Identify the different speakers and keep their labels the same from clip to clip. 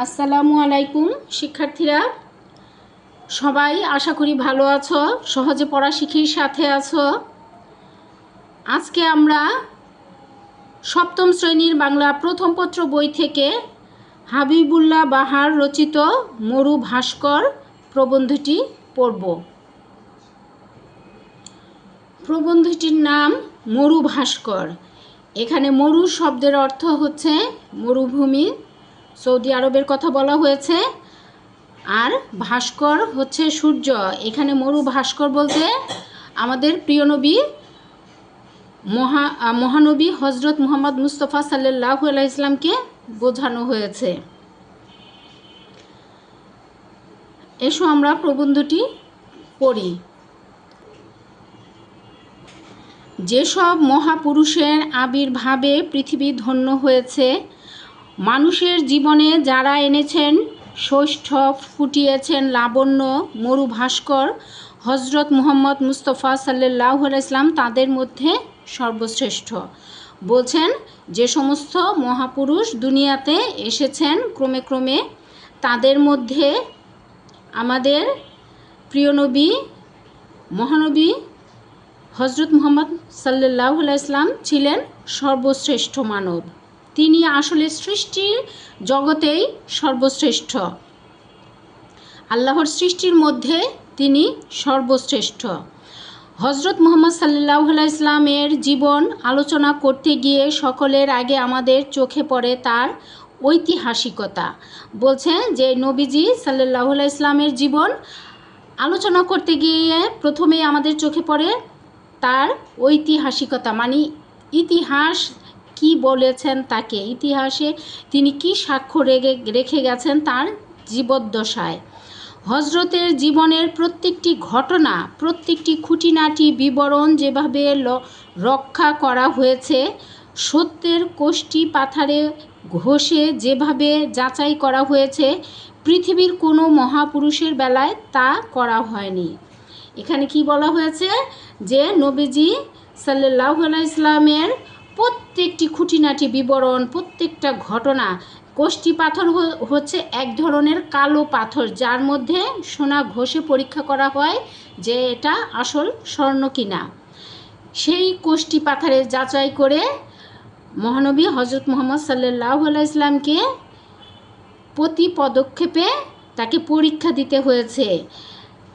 Speaker 1: আসসালামু আলাইকুম শিক্ষার্থীরা, সবাই আশা করি ভালো আছো, সহজে পড়া শিখির সাথে আছো। আজকে আমরা সপ্তম শ্রেণীর বাংলা প্রথম পত্র বই থেকে হাবিবুল্লাহ বাহার রচিত মরু ভাস্কর প্রবন্ধটি পড়ব। প্রবন্ধটির নাম মরু ভাস্কর। এখানে মরু শব্দের অর্থ হচ্ছে মরুভূমি, সৌদি আরবের কথা বলা হয়েছে। আর ভাস্কর হচ্ছে সূর্য। এখানে মরু ভাস্কর বলতে আমাদের প্রিয় নবী মহানবী হজরত মুহাম্মদ মুস্তাফা সাল্লাল্লাহু আলাইহি ইসলামকে বোঝানো হয়েছে। এসো আমরা প্রবন্ধটি পড়ি। যেসব মহাপুরুষের আবির্ভাবে পৃথিবী ধন্য হয়েছে, মানুষের জীবনে যারা এনেছেন সৌষ্ঠব, ফুটিয়েছেন লাবণ্য, মরু ভাস্কর হজরত মুহাম্মদ মুস্তাফা সাল্লাল্লাহু আলাইহি ইসলাম তাদের মধ্যে সর্বশ্রেষ্ঠ। বলছেন যে সমস্ত মহাপুরুষ দুনিয়াতে এসেছেন ক্রমে ক্রমে, তাদের মধ্যে আমাদের প্রিয় নবী মহানবী হজরত মুহাম্মদ সাল্লাল্লাহু আলাইহি ইসলাম ছিলেন সর্বশ্রেষ্ঠ মানব। তিনি আসলে সৃষ্টির জগতেই সর্বশ্রেষ্ঠ। আল্লাহর সৃষ্টির মধ্যে তিনি সর্বশ্রেষ্ঠ। হজরত মুহাম্মদ সাল্লাল্লাহু আলাইহি ইসলামের জীবন আলোচনা করতে গিয়ে সকলের আগে আমাদের চোখে পড়ে তার ঐতিহাসিকতা। বলছে যে নবীজি সাল্লাল্লাহু আলাইহি ইসলামের জীবন আলোচনা করতে গিয়ে প্রথমেই আমাদের চোখে পড়ে তার ঐতিহাসিকতা, মানে ইতিহাস কি বলেছেন তাকে, ইতিহাসে তিনি কি সাক্ষ্য রেখে গেছেন তার জীবদ্দশায়। হজরতের জীবনের প্রত্যেকটি ঘটনা, প্রত্যেকটি খুঁটিনাটি বিবরণ যেভাবে রক্ষা করা হয়েছে, সত্যের কোষ্ঠী পাথরে ঘষে যেভাবে যাচাই করা হয়েছে, পৃথিবীর কোনো মহাপুরুষের বেলায় তা করা হয়নি। এখানে কি বলা হয়েছে যে নবীজি সাল্লাল্লাহু আলাইহি ইসলামের প্রত্যেকটি খুঁটিনাটি বিবরণ, প্রত্যেকটা ঘটনা, কোষ্ঠী পাথর হচ্ছে এক ধরনের কালো পাথর যার মধ্যে সোনা ঘষে পরীক্ষা করা হয় যে এটা আসল স্বর্ণ কিনা। সেই কোষ্ঠী পাথরে যাচাই করে মহানবী হজরত মুহাম্মদ সাল্লাল্লাহু আলাইহি ইসলামকে প্রতি পদক্ষেপে তাকে পরীক্ষা দিতে হয়েছে।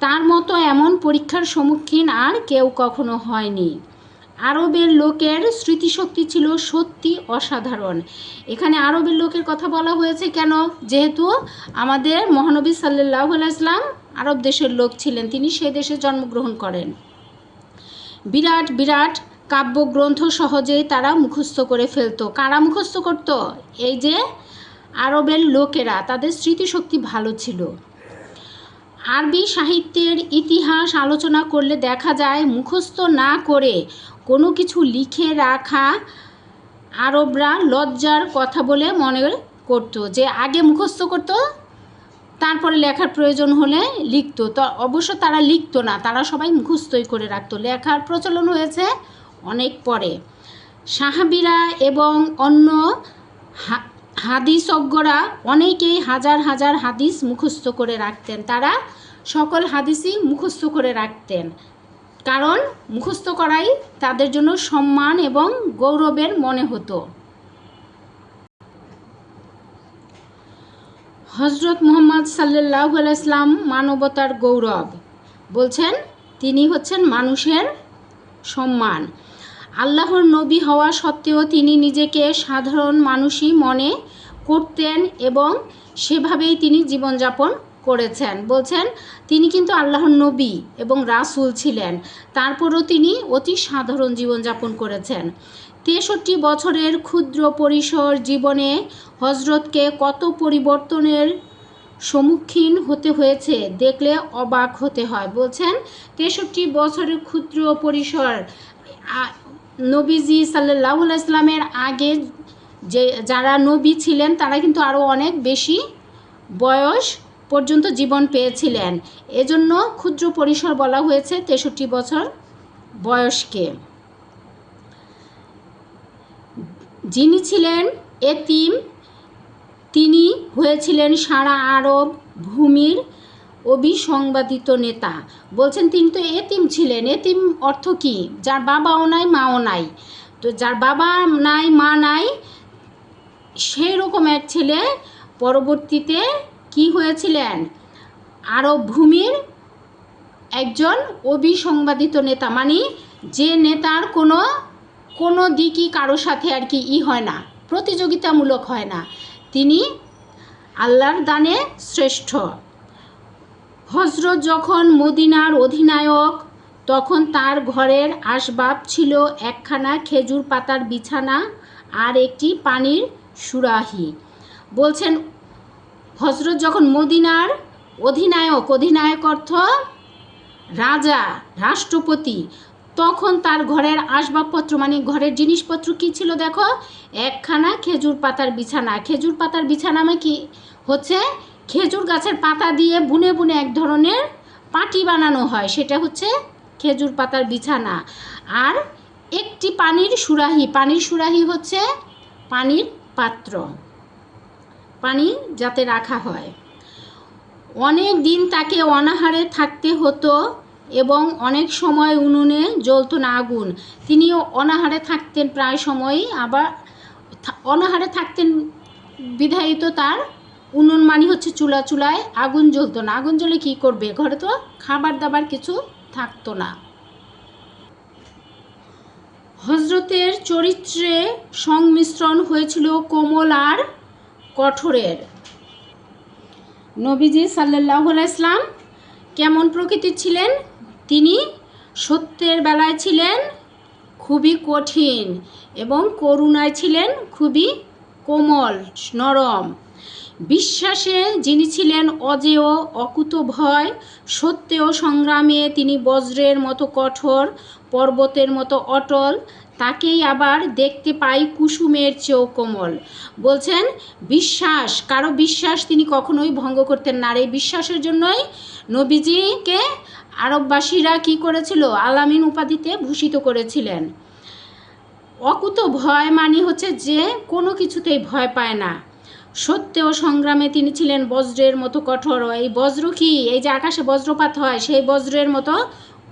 Speaker 1: তার মতো এমন পরীক্ষার সম্মুখীন আর কেউ কখনো হয়নি। আরবের লোকের স্মৃতিশক্তি ছিল সত্যি অসাধারণ। এখানে আরবের লোকের কথা বলা হয়েছে কেন? যেহেতু আমাদের মহানবী সাল্লাল্লাহু আলাইহি ইসলাম আরব দেশের লোক ছিলেন, তিনি সে দেশে জন্মগ্রহণ করেন। বিরাট বিরাট কাব্যগ্রন্থ সহজেই তারা মুখস্থ করে ফেলতো। কারা মুখস্থ করত? এই যে আরবের লোকেরা, তাদের স্মৃতিশক্তি ভালো ছিল। আরবি সাহিত্যের ইতিহাস আলোচনা করলে দেখা যায় মুখস্থ না করে কোনো কিছু লিখে রাখা আরবরা লজ্জার কথা বলে মনে করতো, যে আগে মুখস্থ করত, তারপরে লেখার প্রয়োজন হলে লিখতো। তো অবশ্য তারা লিখতো না, তারা সবাই মুখস্থই করে রাখতো। লেখার প্রচলন হয়েছে অনেক পরে। সাহাবীরা এবং অন্য হাদিসজ্ঞরা অনেকেই হাজার হাজার হাদিস মুখস্থ করে রাখতেন। তারা সকল হাদিসই মুখস্থ করে রাখতেন, কারণ মুখস্থ করাই তাদের জন্য সম্মান এবং গৌরবের মনে হতো। হজরত মুহাম্মদ সাল্লাল্লাহু আলাইহি ইসলাম মানবতার গৌরব। বলছেন তিনি হচ্ছেন মানুষের সম্মান। আল্লাহর নবী হওয়া সত্ত্বেও তিনি নিজেকে সাধারণ মানুষই মনে করতেন এবং সেভাবেই তিনি জীবনযাপন করেছেন। বলছেন তিনি কিন্তু আল্লাহর নবী এবং রাসূল ছিলেন, তারপরও তিনি অতি সাধারণ জীবনযাপন করেছেন। 63 বছরের ক্ষুদ্র পরিসর জীবনে হজরতকে কত পরিবর্তনের সম্মুখীন হতে হয়েছে দেখলে অবাক হতে হয়। বলছেন 63 বছরের ক্ষুদ্র পরিসর, নবীজি সাল্লাল্লাহু আলাইহি ইসলামের আগে যে যারা নবী ছিলেন তারা কিন্তু আরও অনেক বেশি বয়স পর্যন্ত জীবন পেয়েছিলেন। এজন্য ক্ষুদ্র পরিসর বলা হয়েছে 63 বছর বয়সকে। যিনি ছিলেন এতিম, তিনি হয়েছিলেন সারা আরব ভূমির অবিসংবাদিত নেতা। বলছেন তিনি তো এতিম ছিলেন। এতিম অর্থ কী? যার বাবাও নাই মাও নাই। তো যার বাবা নাই মা নাই সেই রকম এক ছেলে পরবর্তীতে কি হয়েছিলেন? আরব ভূমির একজন অবিসংবাদিত নেতা, মানে যে নেতার কোনো দিকই কারোর সাথে আর কি হয় না, প্রতিযোগিতামূলক হয় না। তিনি আল্লাহর দানে শ্রেষ্ঠ। হজরত যখন মদিনার অধিনায়ক, তখন তার ঘরের আসবাব ছিল একখানা খেজুর পাতার বিছানা আর একটি পানির সুরাহি। বলছেন হজরত যখন মদিনার অধিনায়ক অর্থ রাজা, রাষ্ট্রপতি, তখন তার ঘরের আসবাবপত্র মানে ঘরের জিনিসপত্র কী ছিল? দেখো, একখানা খেজুর পাতার বিছানা। খেজুর পাতার বিছানা মানে কি হচ্ছে? খেজুর গাছের পাতা দিয়ে বুনে বুনে এক ধরনের পাটি বানানো হয়, সেটা হচ্ছে খেজুর পাতার বিছানা। আর একটি পানির সুরাহি। পানির সুরাহি হচ্ছে পানির পাত্র, পানি যাতে রাখা হয়। অনেক দিন তাকে অনাহারে থাকতে হতো এবং অনেক সময় উনুনে জ্বলতো না আগুন। তিনিও অনাহারে থাকতেন প্রায় সময়ই, আবার অনাহারে থাকতেন বিধায়িত তার উনুন মানে হচ্ছে চুলায় আগুন জ্বলতো না। আগুন জ্বলে কী করবে? ঘরে তো খাবার দাবার কিছু থাকতো না। হজরতের চরিত্রে সংমিশ্রণ হয়েছিল কোমল আর কঠোরের। নবীজি সাল্লাল্লাহু আলাইহি সাল্লাম কেমন প্রকৃতির ছিলেন? তিনি সত্যের বেলায় ছিলেন খুবই কঠিন এবং করুণায় ছিলেন খুবই কোমল নরম। বিশ্বাসে যিনি ছিলেন অজেয় অকুতভয়, সত্যে ও সংগ্রামে তিনি বজ্রের মতো কঠোর, পর্বতের মতো অটল। তাকেই আবার দেখতে পাই কুসুমের চেয়েও কোমল। বলছেন বিশ্বাস, কারো বিশ্বাস তিনি কখনোই ভঙ্গ করতেন না। আর এই বিশ্বাসের জন্যই নবীজিকে আরববাসীরা কি করেছিল? আল-আমিন উপাধিতে ভূষিত করেছিলেন। অকুত ভয় মানে হচ্ছে যে কোনো কিছুতেই ভয় পায় না। সত্যে ও সংগ্রামে তিনি ছিলেন বজ্রের মতো কঠোর। এই বজ্র কি? এই যে আকাশে বজ্রপাত হয়, সেই বজ্রের মতো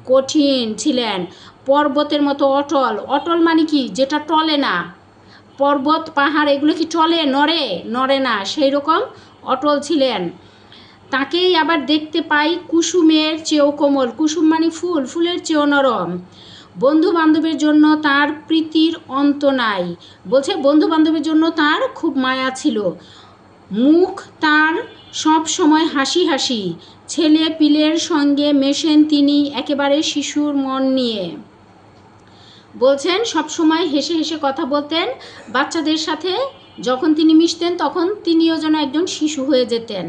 Speaker 1: কঠিন ছিলেন। পর্বতের মতো অটল। অটল মানে কি? যেটা টলে না। পর্বত পাহাড় এগুলো কি টলে? নড়ে না, সেই রকম অটল ছিলেন। তাকেই আবার দেখতে পাই কুসুমের চেয়েও কোমল। কুসুম মানে ফুল, ফুলের চেয়েও নরম। বন্ধু বান্ধবের জন্য তার প্রীতির অন্ত নাই। বলছে বন্ধু বান্ধবের জন্য তার খুব মায়া ছিল। মুখ তার সব সময় হাসি হাসি। ছেলে পিলের সঙ্গে মেশেন তিনি একেবারে শিশুর মন নিয়ে। বলছেন সব সময় হেসে হেসে কথা বলতেন বাচ্চাদের সাথে। যখন তিনি মিশতেন তখন তিনিও যেন একজন শিশু হয়ে যেতেন।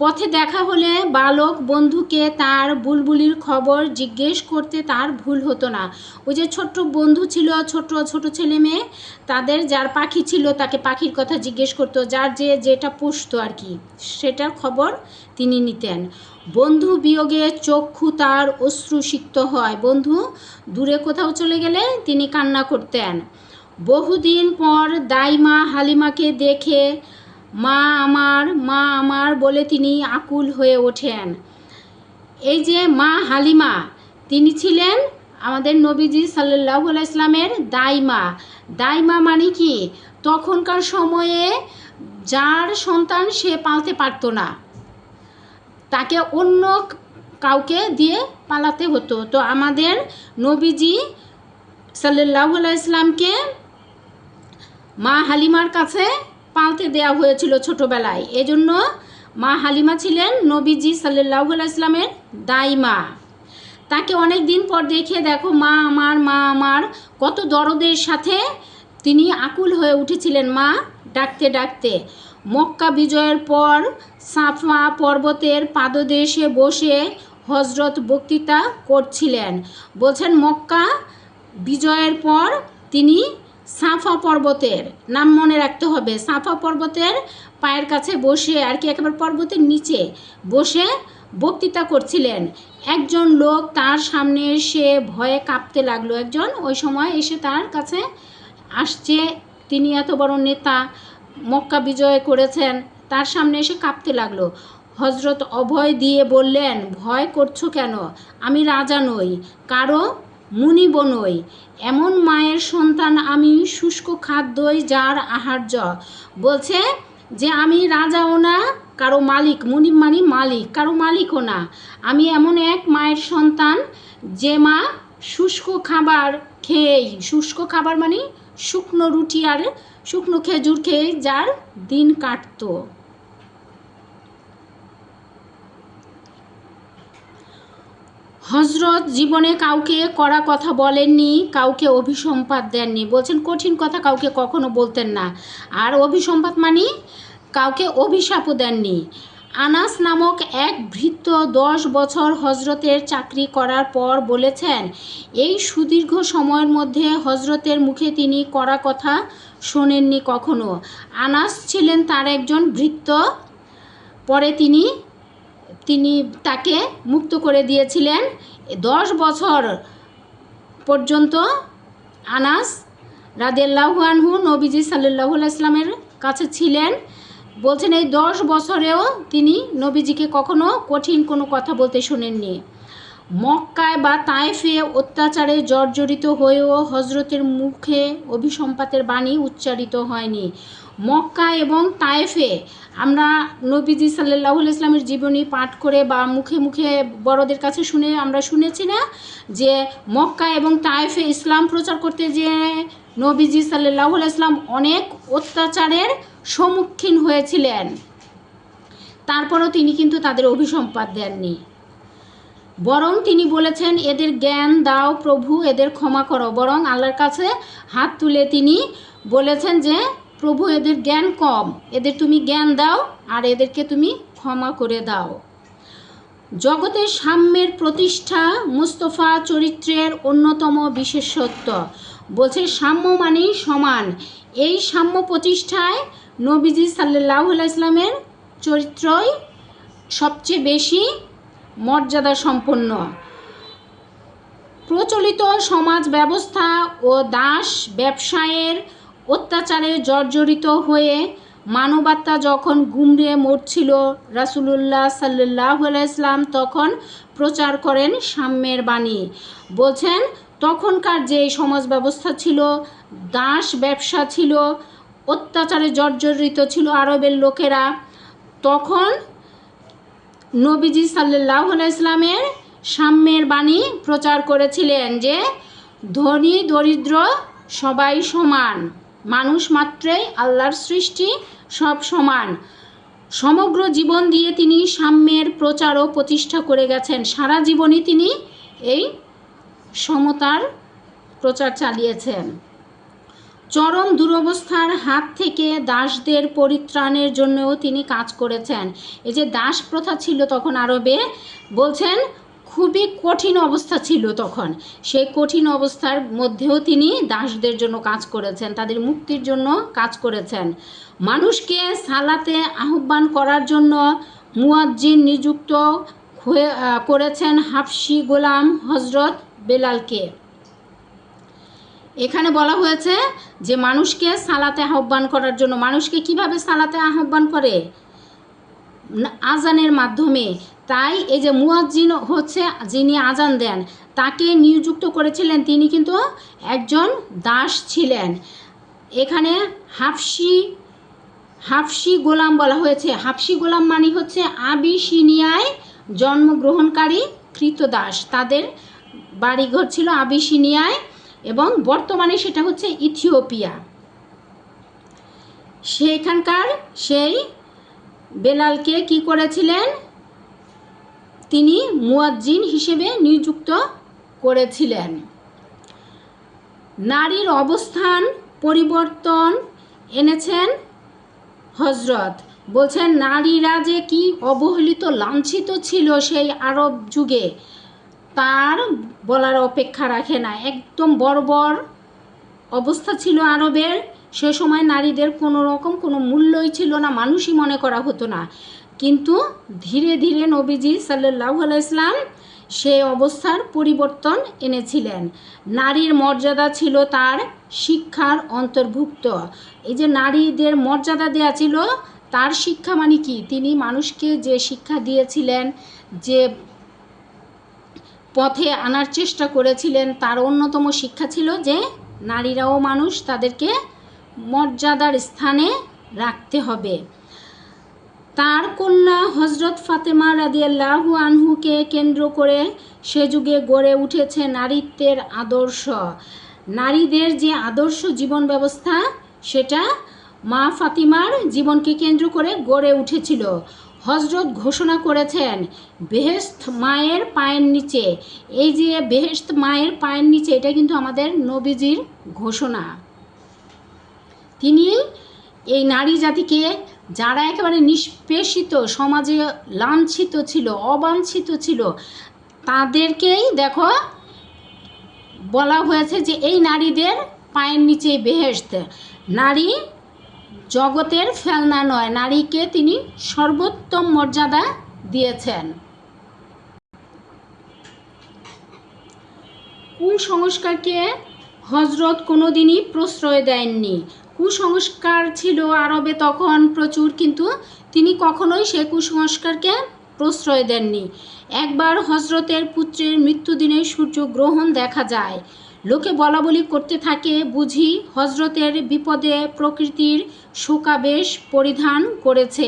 Speaker 1: পথে দেখা হলে বালক বন্ধুকে তার বুলবুলির খবর জিজ্ঞেস করতে তার ভুল হতো না। ওই যে ছোট্ট বন্ধু ছিল, ছোট ছোট ছেলে মেয়ে, তাদের যার পাখি ছিল তাকে পাখির কথা জিজ্ঞেস করতো, যার যেটা পুষতো আর কি, সেটার খবর তিনি নিতেন। বন্ধু বিয়োগে চক্ষু তার অশ্রুসিক্ত হয়। বন্ধু দূরে কোথাও চলে গেলে তিনি কান্না করতেন। বহুদিন পর দাইমা হালিমাকে দেখে মা আমার বলে তিনি আকুল হয়ে ওঠেন। এই যে মা হালিমা, তিনি ছিলেন আমাদের নবীজি সাল্লাল্লাহু আলাইহি সাল্লামের দাইমা। দাইমা মানে কি? তখনকার সময়ে যার সন্তান সে পালতে পারতো না, তাকে অন্য কাউকে দিয়ে পালাতে হতো। তো আমাদের নবীজি সাল্লাল্লাহু আলাইহি সাল্লামকে মা হালিমার কাছে পালতে দেওয়া হয়েছিল ছোটোবেলায়। এজন্য মা হালিমা ছিলেন নবীজি সাল্লাল্লাহু আলাইহি সাল্লামের দাইমা। তাকে অনেক দিন পর দেখে দেখো মা আমার কত দরদের সাথে তিনি আকুল হয়ে উঠেছিলেন মা ডাকতে ডাকতে। মক্কা বিজয়ের পর সাফা পর্বতের পাদদেশে বসে হজরত বক্তৃতা করছিলেন। বলছেন মক্কা বিজয়ের পর তিনি সাফা পর্বতের নাম মনে রাখতে হবে, সাফা পর্বতের পায়ের কাছে বসে আর কি, একেবারে পর্বতের নিচে বসে বক্তৃতা করছিলেন। একজন লোক তার সামনে এসে ভয়ে কাঁপতে লাগলো। একজন ওই সময় এসে তার কাছে আসছে, তিনি এত বড় নেতা, মক্কা বিজয় করেছেন, তার সামনে এসে কাঁপতে লাগলো। হজরত অভয় দিয়ে বললেন, ভয় করছো কেন? আমি রাজা নই, কারো মুনিব নই, এমন মায়ের সন্তান আমি, শুষ্ক খাদ্যই যার আহার্য। বলছে যে আমি রাজাও না, কারো মালিক, মুনিব মানে মালিক, কারো মালিকও না, আমি এমন এক মায়ের সন্তান যে মা শুষ্ক খাবার খেয়েই, শুষ্ক খাবার মানে শুকনো রুটি আর শুকনো খেজুর খেয়ে যার দিন কাটত। হজরত জীবনে কাউকে কড়া কথা বলেননি, কাউকে অভিসম্পাত দেননি। বলছেন কঠিন কথা কাউকে কখনো বলতেন না। আর অভিসম্পাত মানে কাউকে অভিশাপও দেননি। আনাস নামক এক ভৃত্য 10 বছর হজরতের চাকরি করার পর বলেছেন, এই সুদীর্ঘ সময়ের মধ্যে হজরতের মুখে তিনি কড়া কথা শোনেননি কখনো। আনাস ছিলেন তার একজন ভৃত্য, পরে তিনি তাকে মুক্ত করে দিয়েছিলেন। 10 বছর পর্যন্ত আনাস রাদিয়াল্লাহু আনহু নবীজি সাল্লাল্লাহু আলাইহি ওয়াসাল্লামের কাছে ছিলেন। বলছেন এই 10 বছরেও তিনি নবীজিকে কখনো কঠিন কোনো কথা বলতে শোনেননি। মক্কায় বা তায়েফে অত্যাচারে জর্জরিত হয়েও হজরতের মুখে অভিসম্পাতের বাণী উচ্চারিত হয়নি। মক্কা এবং তায়েফে আমরা নবীজি সাল্লাল্লাহু আলাইহি ওয়াসাল্লামের জীবনী পাঠ করে বা মুখে মুখে বড়দের কাছে শুনে আমরা শুনেছি না যে মক্কা এবং তায়েফে ইসলাম প্রচার করতে যেয়ে নবীজি সাল্লাল্লাহু আলাইহি ওয়াসাল্লাম অনেক অত্যাচারের সম্মুখীন হয়েছিলেন, তারপরও তিনি কিন্তু তাদের অভিসম্পাত দেননি। বরং তিনি বলেছেন, এদের জ্ঞান দাও প্রভু, এদের ক্ষমা করো। বরং আল্লাহর কাছে হাত তুলে তিনি বলেছেন যে প্রভু এদের জ্ঞান কম, এদের তুমি জ্ঞান দাও আর এদেরকে তুমি ক্ষমা করে দাও। জগতের সাম্যের প্রতিষ্ঠা মুস্তফা চরিত্রের অন্যতম বিশেষত্ব। বলছে সাম্য মানেই সমান। এই সাম্য প্রতিষ্ঠায় নবীজি সাল্লাল্লাহু আলাইহি ওয়াসাল্লামের চরিত্রই সবচেয়ে বেশি মর্যাদা সম্পন্ন। প্রচলিত সমাজ ব্যবস্থা ও দাস ব্যবসায়ের অত্যাচারে জর্জরিত হয়ে মানবাত্মা যখন গুমড়ে মরছিল, রাসূলুল্লাহ সাল্লাল্লাহু আলাইহি ওয়াসাল্লাম তখন প্রচার করেন সাম্যের বাণী। বলছেন তখনকার যে সমাজ ব্যবস্থা ছিল, দাস ব্যবসা ছিল, অত্যাচারে জর্জরিত ছিল আরবের লোকেরা, তখন নবীজি সাল্লাল্লাহু আলাইহি ওয়াসাল্লামের সাম্যের বাণী প্রচার করেছিলেন যে ধনী দরিদ্র সবাই সমান, মানুষ মাত্রই আল্লাহর সৃষ্টি, সব সমান। সমগ্র জীবন দিয়ে তিনি সাম্যের প্রচার ও প্রতিষ্ঠা করে গেছেন। সারা জীবনই তিনি এই সমতার প্রচার চালিয়েছেন। চরম দুরবস্থার হাত থেকে দাসদের পরিত্রাণের জন্যও তিনি কাজ করেছেন। এই যে দাস প্রথা ছিল তখন আরবে, বলছেন খুবই কঠিন অবস্থা ছিল তখন, সেই কঠিন অবস্থার মধ্যেও তিনি দাসদের জন্য কাজ করেছেন, তাদের মুক্তির জন্য কাজ করেছেন। মানুষকে সালাতে আহ্বান করার জন্য মুয়াজ্জিন নিযুক্ত করেছেন হাবশি গোলাম হজরত বেলালকে। এখানে বলা হয়েছে যে মানুষকে সালাতে আহ্বান করার জন্য, মানুষকে কিভাবে সালাতে আহ্বান করে? আজানের মাধ্যমে। তাই এই যে মুয়াজ্জিন হচ্ছে যিনি আজান দেন, তাকে নিযুক্ত করেছিলেন, তিনি কিন্তু একজন দাস ছিলেন। এখানে হাবশি গোলাম বলা হয়েছে। হাবশি গোলাম মানে হচ্ছে আবিসিনিয়ায় জন্মগ্রহণকারী কৃতদাস, তাদের বাড়িঘর ছিল আবিসিনিয়ায় এবং বর্তমানে সেটা হচ্ছে ইথিওপিয়া। সেখানকার সেই বেলালকে কি করেছিলেন? তিনি মুয়াজ্জিন হিসেবে নিযুক্ত করেছিলেন। নারীর অবস্থান পরিবর্তন এনেছেন হজরত। বলছেন নারীরা যে কি অবহেলিত লাঞ্ছিত ছিল সেই আরব যুগে, তার বলার অপেক্ষা রাখে না। একদম বর্বর অবস্থা ছিল আরবের। সে সময় নারীদের কোনো রকম কোনো মূল্যই ছিল না, মানুষই মনে করা হতো না। কিন্তু ধীরে ধীরে নবীজি সাল্লাল্লাহু আলাইহি ওয়াসাল্লাম সেই অবস্থার পরিবর্তন এনেছিলেন। নারীর মর্যাদা ছিল তার শিক্ষার অন্তর্ভুক্ত। এই যে নারীদের মর্যাদা দেওয়া ছিল, তার শিক্ষা মানে কি, তিনি মানুষকে যে শিক্ষা দিয়েছিলেন, যে পথে আনার চেষ্টা করেছিলেন, তার অন্যতম শিক্ষা ছিল যে নারীরাও মানুষ, তাদেরকে মর্যাদার স্থানে রাখতে হবে। তার কন্যা হজরত ফাতেমা রাদিয়াল্লাহু আনহুকে কেন্দ্র করে সে যুগে গড়ে উঠেছে নারীত্বের আদর্শ। নারীদের যে আদর্শ জীবন ব্যবস্থা, সেটা মা ফাতিমার জীবনকে কেন্দ্র করে গড়ে উঠেছিল। হজরত ঘোষণা করেছেন বেহেশত মায়ের পায়ের নিচে। এই যে বেহেশত মায়ের পায়ের নিচে, এটা কিন্তু আমাদের নবীজির ঘোষণা। তিনি এই নারী জাতিকে, যারা একেবারে নিষ্পেষিত, সমাজে লাঞ্ছিত ছিল, অবাঞ্ছিত ছিল, তাদেরকেই দেখো বলা হয়েছে যে এই নারীদের পায়ের নিচে বেহেশত। নারী জগতের ফেলনা নয়, নারীকে তিনি সর্বোত্তম মর্যাদা দিয়েছেন। কুসংস্কারকে হজরত কোনোদিনই প্রশ্রয় দেননি। কুসংস্কার ছিল আরবে তখন প্রচুর, কিন্তু তিনি কখনোই সে কুসংস্কারকে প্রশ্রয় দেননি। একবার হজরতের পুত্রের মৃত্যুদিনে সূর্যগ্রহণ দেখা যায়। লোকে বলাবলি করতে থাকে বুঝি হজরতের বিপদে প্রকৃতির শোকাবেশ পরিধান করেছে।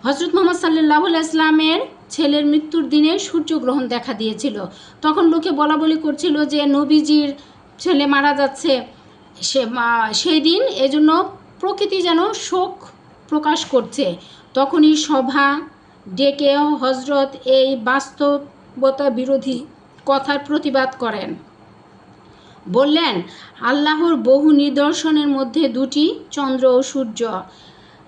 Speaker 1: হজরত মুহাম্মদ সাল্লাল্লাহু আলাইহি ইসলামের ছেলের মৃত্যুর দিনে সূর্যগ্রহণ দেখা দিয়েছিল। তখন লোকে বলাবলি করছিল যে নবীজির ছেলে মারা যাচ্ছে সেই দিন, এজন্য প্রকৃতি যেন শোক প্রকাশ করছে। তখনই সভা ডেকে হজরত এই বাস্তবতা বিরোধী কথার প্রতিবাদ করেন। বললেন, আল্লাহর বহু নিদর্শনের মধ্যে দুটি চন্দ্র ও সূর্য।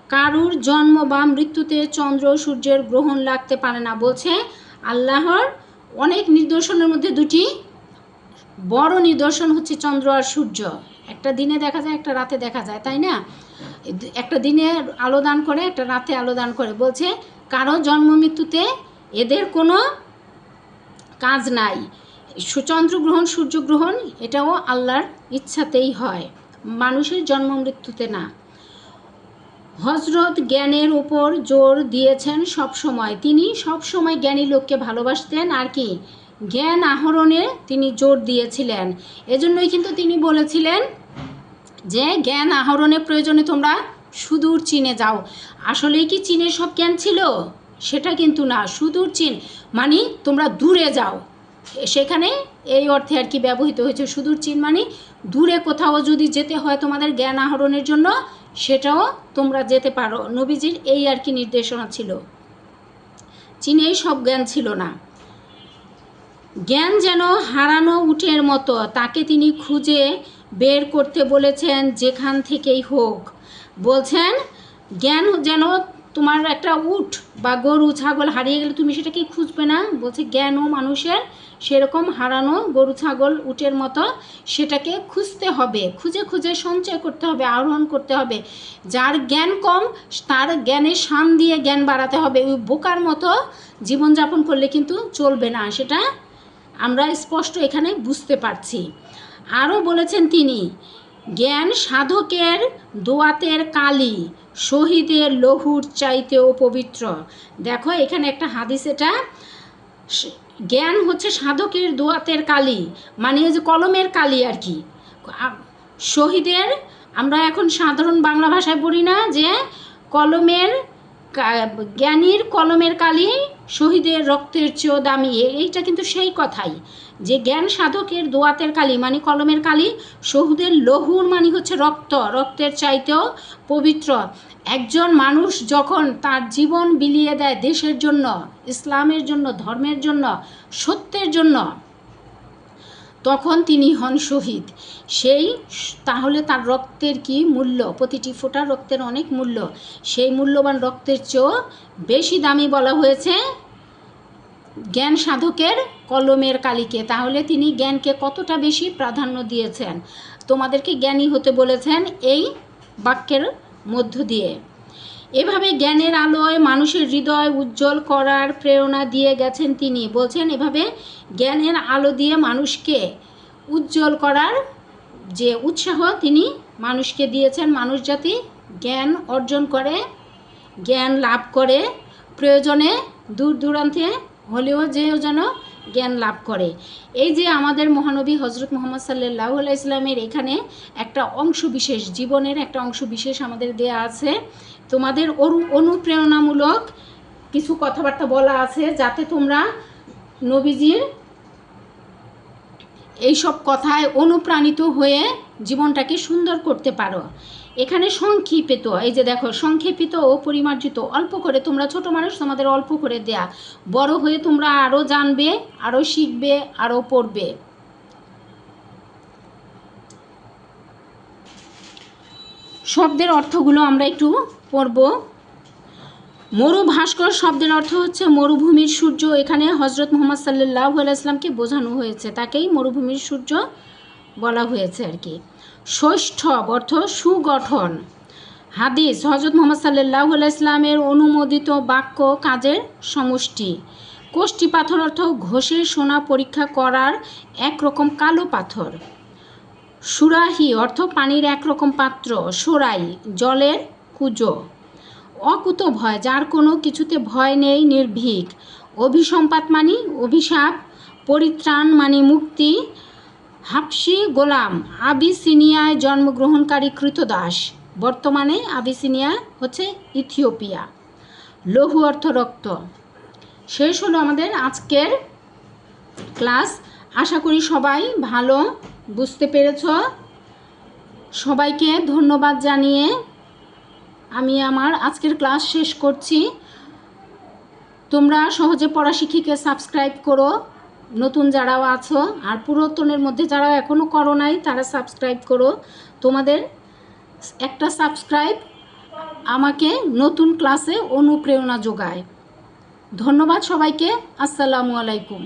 Speaker 1: কারুর জন্ম বা মৃত্যুতে চন্দ্র ও সূর্যের গ্রহণ লাগতে পারে না। বলছে আল্লাহর অনেক নিদর্শনের মধ্যে দুটি বড় নিদর্শন হচ্ছে চন্দ্র আর সূর্য। একটা দিনে দেখা যায়, একটা রাতে দেখা যায়, তাই না? একটা দিনে আলো দান করে, একটা রাতে আলো দান করে। বলছে কারো জন্ম মৃত্যুতে এদের কোনো কাজ নাই। চন্দ্রগ্রহণ সূর্যগ্রহণ এটাও আল্লাহর ইচ্ছাতেই হয়, মানুষের জন্ম মৃত্যুতে না। হজরত জ্ঞানের উপর জোর দিয়েছেন সব সময়। তিনি সব সময় জ্ঞানী লোককে ভালোবাসতেন, আর কি জ্ঞান আহরণে তিনি জোর দিয়েছিলেন। এজন্যই কিন্তু তিনি বলেছিলেন যে জ্ঞান আহরণের প্রয়োজনে তোমরা সুদূর চীনে যাও। আসলেই কি চীনে সব জ্ঞান ছিল? সেটা কিন্তু না। সুদূর চীন মানে তোমরা দূরে যাও, সেখানে এই অর্থে আর কি ব্যবহৃত হয়েছে। সুদূর চীন মানে দূরে কোথাও যদি যেতে হয় তোমাদের জ্ঞান আহরণের জন্য, সেটাও তোমরা যেতে পারো। নবীজির এই আর কি নির্দেশনা ছিল। চীনেই সব জ্ঞান ছিল না। জ্ঞান যেন হারানো উটের মতো, তাকে তিনি খুঁজে বের করতে বলেছেন যেখান থেকেই হোক। বলছেন জ্ঞান যেন তোমার একটা উট বা গরু ছাগল হারিয়ে গেলে তুমি সেটাকে খুঁজবে না। বলছে জ্ঞানও মানুষের সেরকম হারানো গরু ছাগল উটের মতো, সেটাকে খুঁজতে হবে, খুঁজে খুঁজে সঞ্চয় করতে হবে, আহরণ করতে হবে। যার জ্ঞান কম তার জ্ঞানের শান দিয়ে জ্ঞান বাড়াতে হবে। ওই বোকার মতো জীবনযাপন করলে কিন্তু চলবে না, সেটা আমরা স্পষ্ট এখানে বুঝতে পারছি। আরও বলেছেন তিনি, জ্ঞান সাধকের দোয়াতের কালি শহীদের লহুর চাইতেও পবিত্র। দেখো এখানে একটা হাদিস, এটা জ্ঞান হচ্ছে সাধকের দোয়াতের কালি, মানে যে কলমের কালি আর কি। শহীদের, আমরা এখন সাধারণ বাংলা ভাষায় পড়ি না যে কলমের জ্ঞানীর কলমের কালি শহীদের রক্তের চেয়েও দামি। এইটা কিন্তু সেই কথাই যে জ্ঞান সাধকের দোয়াতের কালি মানে কলমের কালি, শহীদের লহুর মানে হচ্ছে রক্ত, রক্তের চাইতেও পবিত্র। একজন মানুষ যখন তার জীবন বিলিয়ে দেয় দেশের জন্য, ইসলামের জন্য, ধর্মের জন্য, সত্যের জন্য, তখন তিনি হন শহীদ। তাহলে তার রক্তের কি মূল্য, প্রতিটি ফোঁটা রক্তের অনেক মূল্য। সেই মূল্যবান রক্তের চেয়েও বেশি দামি বলা হয়েছে জ্ঞান সাধকের কলমের কালিকে। তাহলে তিনি জ্ঞানকে কতটা বেশি প্রাধান্য দিয়েছেন, তোমাদেরকে জ্ঞানী হতে বলেছেন এই বাক্যের মধ্য দিয়ে। এভাবে জ্ঞানের আলোয় মানুষের হৃদয় উজ্জ্বল করার প্রেরণা দিয়ে গেছেন তিনি। বলছেন এভাবে জ্ঞানের আলো দিয়ে মানুষকে উজ্জ্বল করার যে উৎসাহ তিনি মানুষকে দিয়েছেন, মানুষ জাতি জ্ঞান অর্জন করে জ্ঞান লাভ করে, প্রয়োজনে দূর দূরান্তে হলেও যেন জ্ঞান লাভ করে। এই যে আমাদের মহানবী হজরত মুহাম্মদ সাল্লাল্লাহু আলাইহি ইসলামের এখানে একটা অংশ বিশেষ, জীবনের একটা অংশ বিশেষ আমাদের দেয়া আছে। তোমাদের অনুপ্রেরণামূলক কিছু কথাবার্তা বলা আছে, যাতে তোমরা নবীজির এইসব কথায় অনুপ্রাণিত হয়ে জীবনটাকে সুন্দর করতে পারো। এখানে সংক্ষেপিত, এই যে দেখো, সংক্ষেপিত ও পরিমার্জিত, অল্প করে, তোমরা ছোট মানুষ, তোমাদের অল্প করে দেয়া, বড় হয়ে তোমরা আরও জানবে, আরও শিখবে, আরও পড়বে। শব্দের অর্থগুলো আমরা একটু পড়ব। মরুভাস্কর শব্দের অর্থ হচ্ছে মরুভূমির সূর্য। এখানে হজরত মুহাম্মদ সাল্লাল্লাহু আলাইহি ওয়াসাল্লামকে বোঝানো হয়েছে, তাকেই মরুভূমির সূর্য বলা হয়েছে আর কি। সৌষ্ঠব অর্থ সুগঠন। হাদিস হজরত মুহাম্মদ সাল্লাল্লাহু আলাইহি ওয়াসাল্লামের অনুমোদিত বাক্য, কাজের সমষ্টি। কোষ্ঠী পাথর অর্থ ঘষে সোনা পরীক্ষা করার একরকম কালো পাথর। সুরাহি অর্থ পানির একরকম পাত্র। সোরাই জলের কুজো। অকুত ভয়, যার কোনো কিছুতে ভয় নেই, নির্ভীক। অভিসম্পাত মানে অভিশাপ। পরিত্রাণ মানে মুক্তি। হাবশি গোলাম, আবিসিনিয়ায় জন্মগ্রহণকারী কৃতদাস। বর্তমানে আবিসিনিয়া হচ্ছে ইথিওপিয়া। লৌহ অর্থ রক্ত। শেষ হলো আমাদের আজকের ক্লাস। আশা করি সবাই ভালো বুঝতে পেরেছ। সবাইকে ধন্যবাদ জানিয়ে আমি আমার আজকের ক্লাস শেষ করছি। তোমরা সহজে পড়া শিখিকে সাবস্ক্রাইব করো, নতুন যারাও আছো, আর পুরাতনের মধ্যে যারা এখনও করো নাই তারা সাবস্ক্রাইব করো। তোমাদের একটা সাবস্ক্রাইব আমাকে নতুন ক্লাসে অনুপ্রেরণা যোগায়। ধন্যবাদ সবাইকে। আসসালামু আলাইকুম।